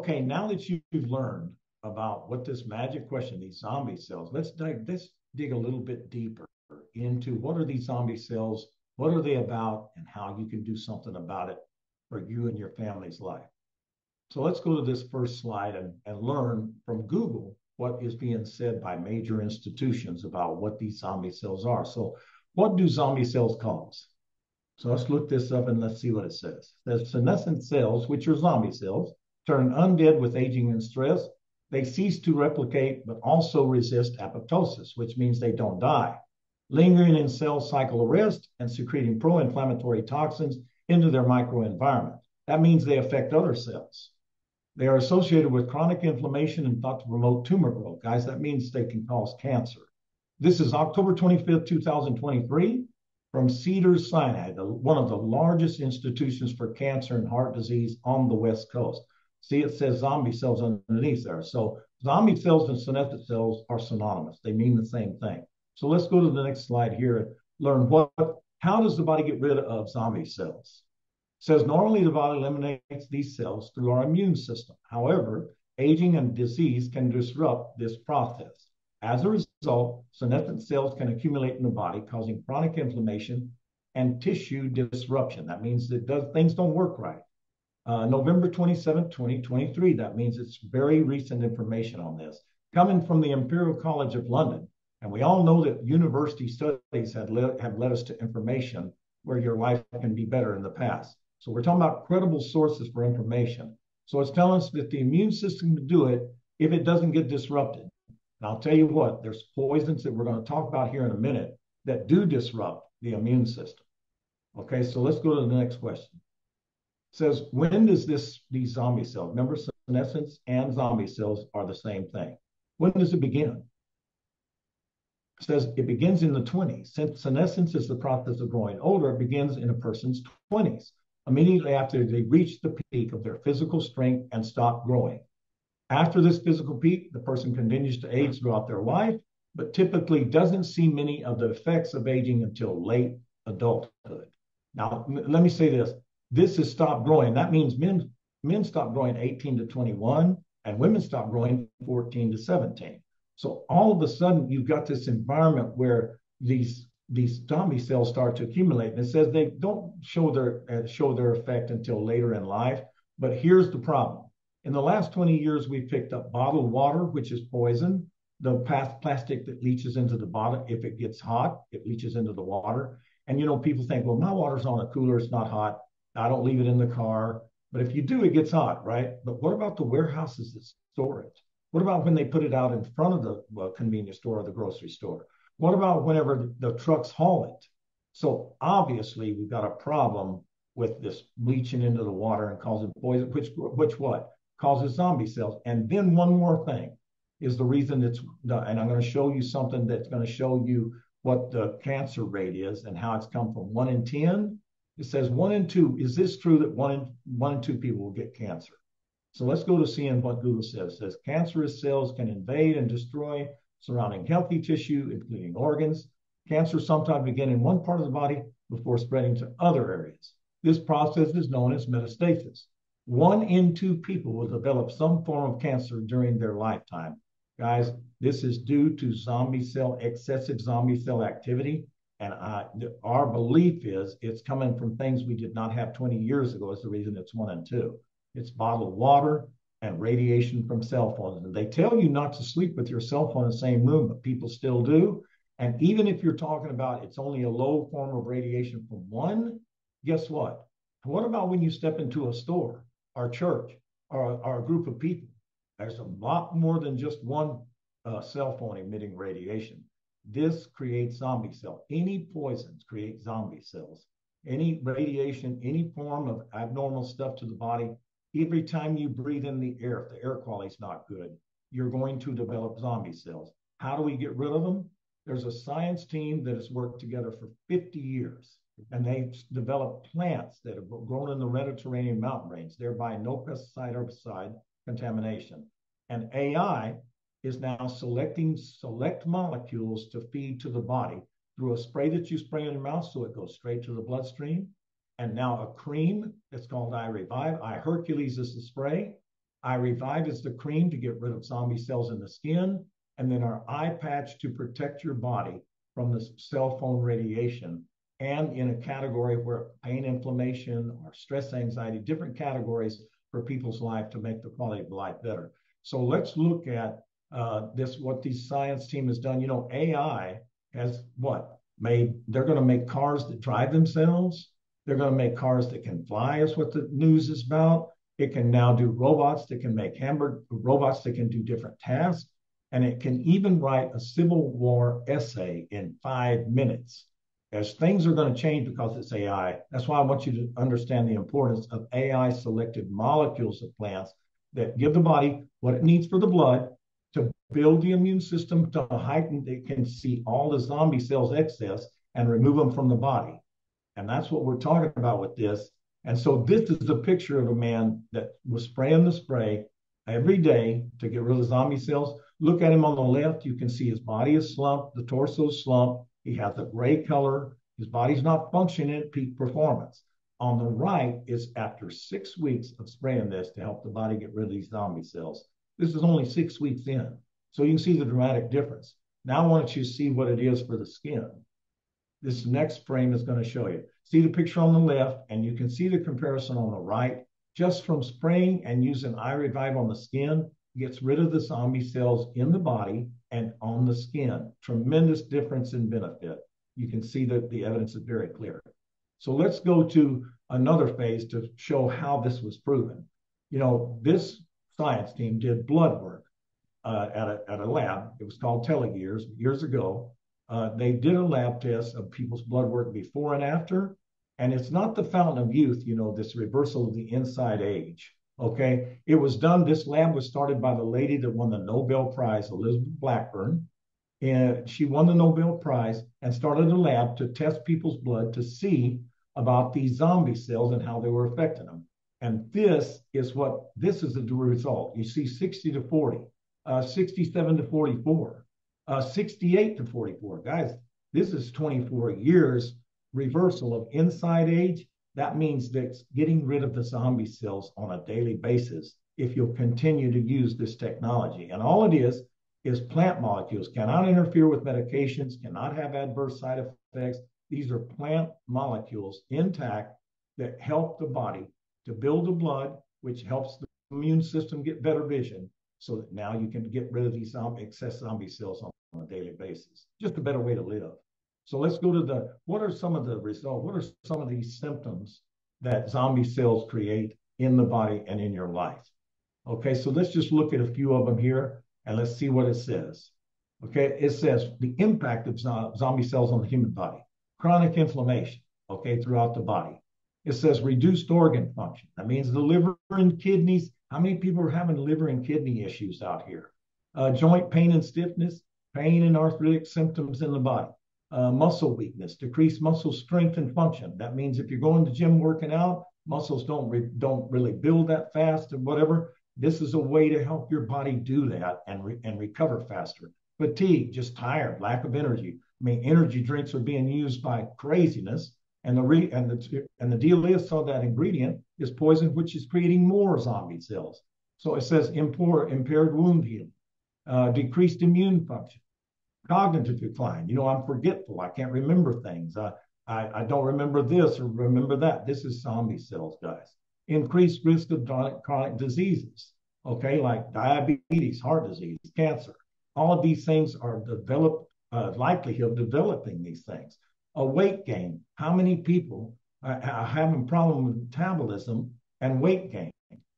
Okay, now that you've learned about what this magic question, these zombie cells, let's dig a little bit deeper into what are these zombie cells, what are they about, and how you can do something about it for you and your family's life. So let's go to this first slide and learn from Google what is being said by major institutions about what these zombie cells are. So what do zombie cells cause? So let's look this up and let's see what it says. It says senescent cells, which are zombie cells, turn undead with aging and stress. They cease to replicate, but also resist apoptosis, which means they don't die, lingering in cell cycle arrest and secreting pro-inflammatory toxins into their microenvironment. That means they affect other cells. They are associated with chronic inflammation and thought to promote tumor growth. Guys, that means they can cause cancer. This is October 25th, 2023, from Cedars-Sinai, one of the largest institutions for cancer and heart disease on the West Coast. See, it says zombie cells underneath there. So zombie cells and senescent cells are synonymous. They mean the same thing. So let's go to the next slide here and learn how does the body get rid of zombie cells? It says normally the body eliminates these cells through our immune system. However, aging and disease can disrupt this process. As a result, senescent cells can accumulate in the body, causing chronic inflammation and tissue disruption. That means that things don't work right. November 27, 2023, that means it's very recent information on this, coming from the Imperial College of London. And we all know that university studies have led us to information where your life can be better in the past. So we're talking about credible sources for information. So it's telling us that the immune system can do it if it doesn't get disrupted. And I'll tell you what, there's poisons that we're going to talk about here in a minute that do disrupt the immune system. Okay, so let's go to the next question. It says, when does these zombie cells, remember senescence and zombie cells are the same thing. When does it begin? It says it begins in the 20s. Since senescence is the process of growing older, it begins in a person's 20s, immediately after they reach the peak of their physical strength and stop growing. After this physical peak, the person continues to age throughout their life, but typically doesn't see many of the effects of aging until late adulthood. Now, let me say this. This is stop growing. That means men stop growing 18 to 21, and women stop growing 14 to 17. So all of a sudden, you've got this environment where these zombie cells start to accumulate. And it says they don't show their effect until later in life. But here's the problem. In the last 20 years, we've picked up bottled water, which is poison, the plastic that leaches into the bottle. If it gets hot, it leaches into the water. And, people think, well, my water's on a cooler. It's not hot. I don't leave it in the car. But if you do, it gets hot, right? But what about the warehouses that store it? What about when they put it out in front of the convenience store or the grocery store? What about whenever the trucks haul it? So obviously, we've got a problem with this leaching into the water and causing poison, which what? Causes zombie cells. And then one more thing is the reason and I'm going to show you something that's going to show you what the cancer rate is and how it's come from 1 in 10. It says 1 in 2. Is this true that one in 2 people will get cancer? So let's go to seeing what Google says. It says cancerous cells can invade and destroy surrounding healthy tissue, including organs. Cancer sometimes begins in one part of the body before spreading to other areas. This process is known as metastasis. 1 in 2 people will develop some form of cancer during their lifetime. Guys, this is due to excessive zombie cell activity. And our belief is it's coming from things we did not have 20 years ago is the reason it's 1 in 2. It's bottled water and radiation from cell phones. And they tell you not to sleep with your cell phone in the same room, but people still do. And even if you're talking about it's only a low form of radiation from one, guess what? What about when you step into a store or church or a group of people? There's a lot more than just one cell phone emitting radiation. This creates zombie cells. Any poisons create zombie cells. Any radiation, any form of abnormal stuff to the body, every time you breathe in the air, if the air quality is not good, you're going to develop zombie cells. How do we get rid of them? There's a science team that has worked together for 50 years, and they've developed plants that have grown in the Mediterranean mountain range, thereby no pesticide or herbicide contamination. And AI is now selecting select molecules to feed to the body through a spray that you spray in your mouth so it goes straight to the bloodstream. And now a cream that's called iRevive. iHercules is the spray. iRevive is the cream to get rid of zombie cells in the skin, and then our eye patch to protect your body from the cell phone radiation. And in a category where pain, inflammation, or stress, anxiety, different categories for people's life to make the quality of life better. So let's look at what the science team has done. You know, AI has what? They're going to make cars that drive themselves. They're going to make cars that can fly, is what the news is about. It can now do robots that can make robots that can do different tasks. And it can even write a Civil War essay in 5 minutes. As things are going to change because it's AI, that's why I want you to understand the importance of AI selected molecules of plants that give the body what it needs for the blood to build the immune system to heighten, it can see all the zombie cells excess and remove them from the body. And that's what we're talking about with this. And so this is a picture of a man that was spraying the spray every day to get rid of zombie cells. Look at him on the left. You can see his body is slumped, the torso is slumped. He has a gray color. His body's not functioning at peak performance. On the right is after 6 weeks of spraying this to help the body get rid of these zombie cells. This is only 6 weeks in. So you can see the dramatic difference. Now I want you to see what it is for the skin. This next frame is going to show you. See the picture on the left, and you can see the comparison on the right. Just from spraying and using iRevive on the skin, gets rid of the zombie cells in the body and on the skin. Tremendous difference in benefit. You can see that the evidence is very clear. So let's go to another phase to show how this was proven. You know, this science team did blood work at a lab. It was called Telegears years ago. They did a lab test of people's blood work before and after. And it's not the fountain of youth, you know, this reversal of the inside age. Okay. It was done. This lab was started by the lady that won the Nobel Prize, Elizabeth Blackburn. And she won the Nobel Prize and started a lab to test people's blood to see about these zombie cells and how they were affecting them. And this is the result. You see 60 to 40, 67 to 44, 68 to 44. Guys, this is 24 years reversal of inside age. That means that's getting rid of the zombie cells on a daily basis if you'll continue to use this technology. And all it is plant molecules, cannot interfere with medications, cannot have adverse side effects. These are plant molecules intact that help the body to build the blood, which helps the immune system get better vision so that now you can get rid of these excess zombie cells on a daily basis. Just a better way to live. So let's go to what are some of the results? What are some of these symptoms that zombie cells create in the body and in your life? Okay, so let's just look at a few of them here and let's see what it says. Okay, it says the impact of zombie cells on the human body, chronic inflammation, okay, throughout the body. It says reduced organ function. That means the liver and kidneys. How many people are having liver and kidney issues out here? Joint pain and stiffness, pain and arthritic symptoms in the body. Muscle weakness, decreased muscle strength and function. That means if you're going to gym working out, muscles don't really build that fast and whatever. This is a way to help your body do that and recover faster. Fatigue, just tired, lack of energy. I mean, energy drinks are being used by craziness, and the deal is, so that ingredient is poison, which is creating more zombie cells. So it says impaired wound healing, decreased immune function, cognitive decline. You know, I'm forgetful. I can't remember things. I don't remember this or remember that. This is zombie cells, guys. Increased risk of chronic diseases, okay, like diabetes, heart disease, cancer. All of these things are likelihood of developing these things. A weight gain. How many people are having a problem with metabolism and weight gain?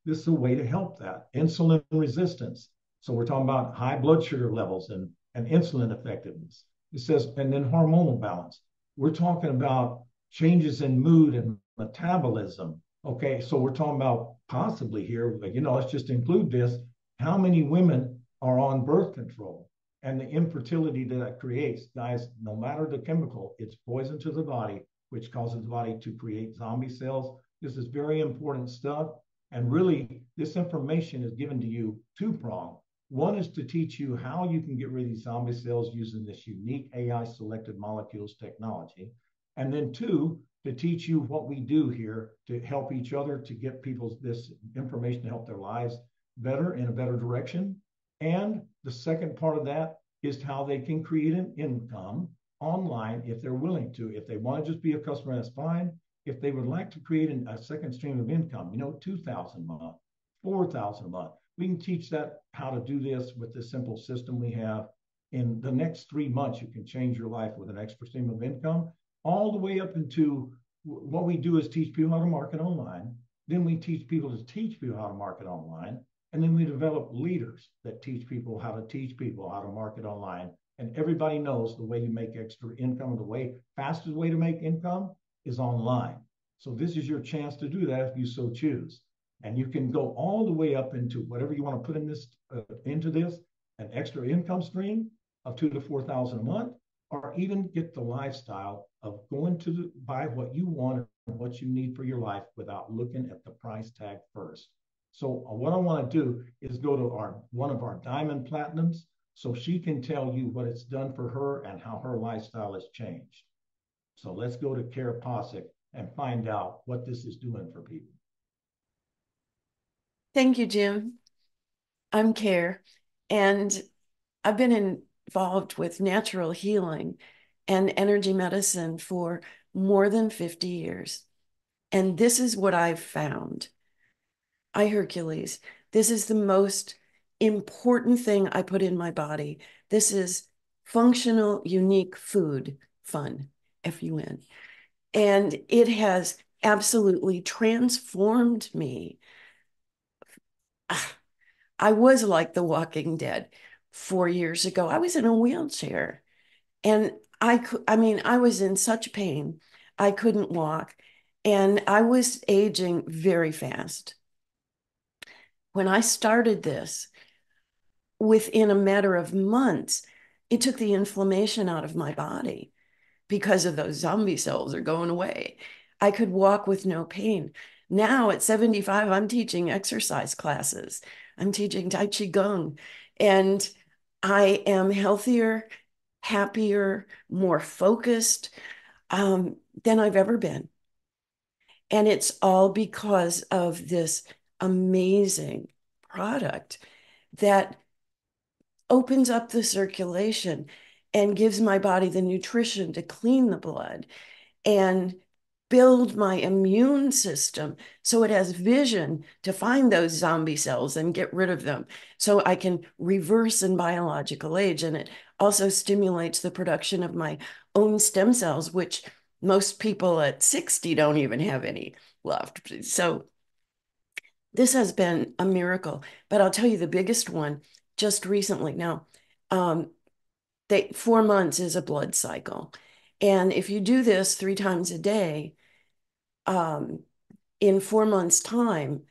This is a way to help that. Insulin resistance. So we're talking about high blood sugar levels and insulin effectiveness. It says, and then hormonal balance. We're talking about changes in mood and metabolism. Okay, so we're talking about possibly here, you know, let's just include this. How many women are on birth control and the infertility that creates? Guys, no matter the chemical, it's poison to the body, which causes the body to create zombie cells. This is very important stuff. And really, this information is given to you two-pronged. One is to teach you how you can get rid of these zombie cells using this unique AI selected molecules technology. And then two, to teach you what we do here to help each other, to get people this information to help their lives. better in a better direction. And the second part of that is how they can create an income online if they're willing to. If they want to just be a customer, that's fine. If they would like to create a second stream of income, 2,000 a month, 4,000 a month, we can teach that how to do this with the simple system we have. In the next 3 months, you can change your life with an extra stream of income, all the way up into what we do is teach people how to market online. Then we teach people to teach people how to market online. And then we develop leaders that teach people how to market online. And everybody knows the way you make extra income, the fastest way to make income is online. So this is your chance to do that if you so choose. And you can go all the way up into whatever you want to put into this, an extra income stream of 2,000 to 4,000 a month, or even get the lifestyle of going to buy what you want and what you need for your life without looking at the price tag first. So what I want to do is go to one of our diamond platinums so she can tell you what it's done for her and how her lifestyle has changed. So let's go to Kare Possick and find out what this is doing for people. Thank you, Jim. I'm Kare, and I've been involved with natural healing and energy medicine for more than 50 years. And this is what I've found. Hercules, this is the most important thing I put in my body. This is functional, unique food, fun, F-U-N. And it has absolutely transformed me. I was like the Walking Dead 4 years ago. I was in a wheelchair and I was in such pain. I couldn't walk and I was aging very fast. When I started this, within a matter of months, it took the inflammation out of my body because of those zombie cells are going away. I could walk with no pain. Now at 75, I'm teaching exercise classes. I'm teaching Tai Chi Gong, and I am healthier, happier, more focused than I've ever been. And it's all because of this amazing product that opens up the circulation and gives my body the nutrition to clean the blood and build my immune system so it has vision to find those zombie cells and get rid of them so I can reverse in biological age. And it also stimulates the production of my own stem cells, which most people at 60 don't even have any left. So this has been a miracle. But I'll tell you the biggest one just recently. Now, 4 months is a blood cycle. And if you do this 3 times a day, um, in 4 months' time,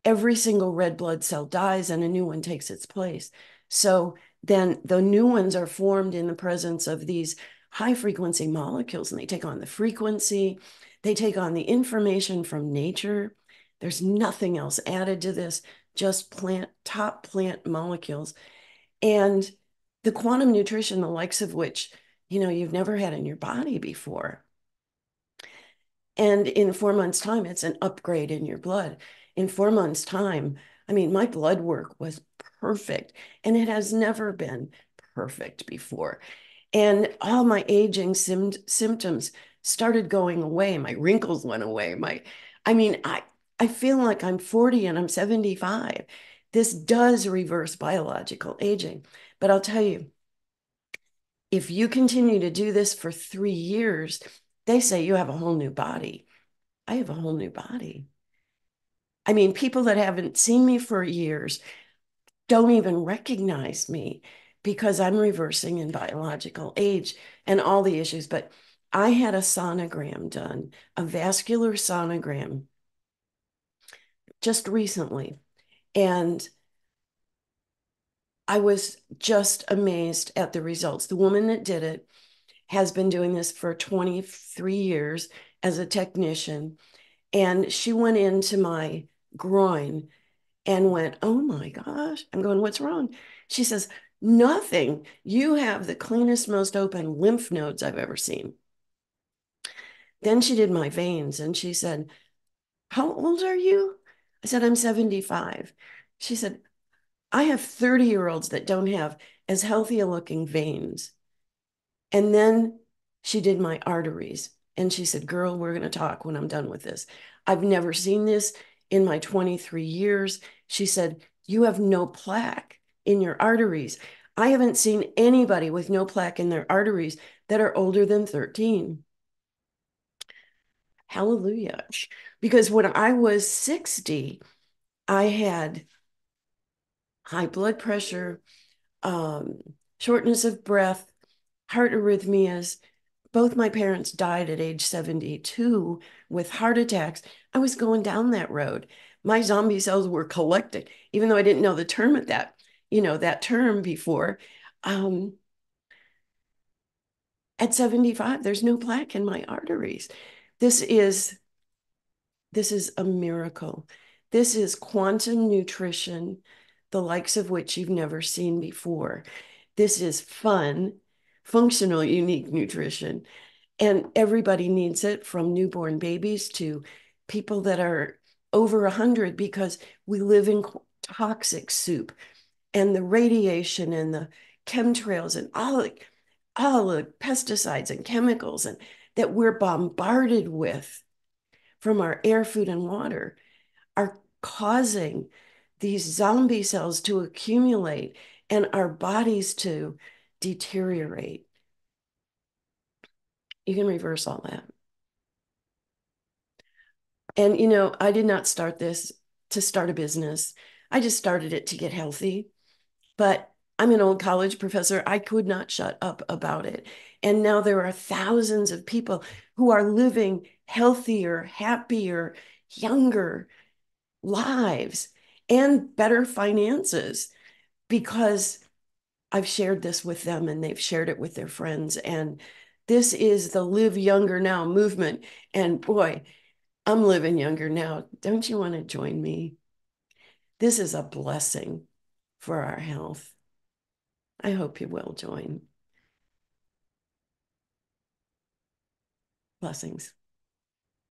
every single red blood cell dies and a new one takes its place. So then the new ones are formed in the presence of these high frequency molecules, and they take on the frequency, they take on the information from nature. There's nothing else added to this, just top plant molecules. And the quantum nutrition, the likes of which, you've never had in your body before. And in 4 months' time, it's an upgrade in your blood. In 4 months' time, my blood work was perfect, and it has never been perfect before. And all my aging symptoms started going away. My wrinkles went away. I feel like I'm 40 and I'm 75. This does reverse biological aging. But I'll tell you, if you continue to do this for 3 years, they say you have a whole new body. I have a whole new body. People that haven't seen me for years don't even recognize me because I'm reversing in biological age and all the issues. But I had a sonogram done, a vascular sonogram just recently. And I was just amazed at the results. The woman that did it has been doing this for 23 years as a technician. And she went into my groin and went, "Oh my gosh." I'm going, "What's wrong?" She says, "Nothing. You have the cleanest, most open lymph nodes I've ever seen." Then she did my veins and she said, "How old are you?" I said, "I'm 75." She said, I have 30-year-olds that don't have as healthy a looking veins. And then she did my arteries. And she said, girl, we're going to talk when I'm done with this. I've never seen this in my 23 years. She said, you have no plaque in your arteries. I haven't seen anybody with no plaque in their arteries that are older than 13. Hallelujah. Because when I was 60, I had high blood pressure, um, shortness of breath, heart arrhythmias. Both my parents died at age 72 with heart attacks. I was going down that road. My zombie cells were collecting, even though I didn't know the term at that, that term before. Um, at 75, there's no plaque in my arteries. This is this is a miracle. This is quantum nutrition, the likes of which you've never seen before. This is fun, functional, unique nutrition. And everybody needs it, from newborn babies to people that are over 100, because we live in toxic soup, and the radiation and the chemtrails and all the pesticides and chemicals and that we're bombarded with from our air, food, and water are causing these zombie cells to accumulate and our bodies to deteriorate. You can reverse all that. And, I did not start this to start a business. I just started it to get healthy. But I'm an old college professor. I could not shut up about it. And now there are thousands of people who are living healthier, happier, younger lives and better finances because I've shared this with them and they've shared it with their friends. And this is the Live Younger Now movement. And boy, I'm living younger now. Don't you want to join me? This is a blessing for our health. I hope you will join. Blessings.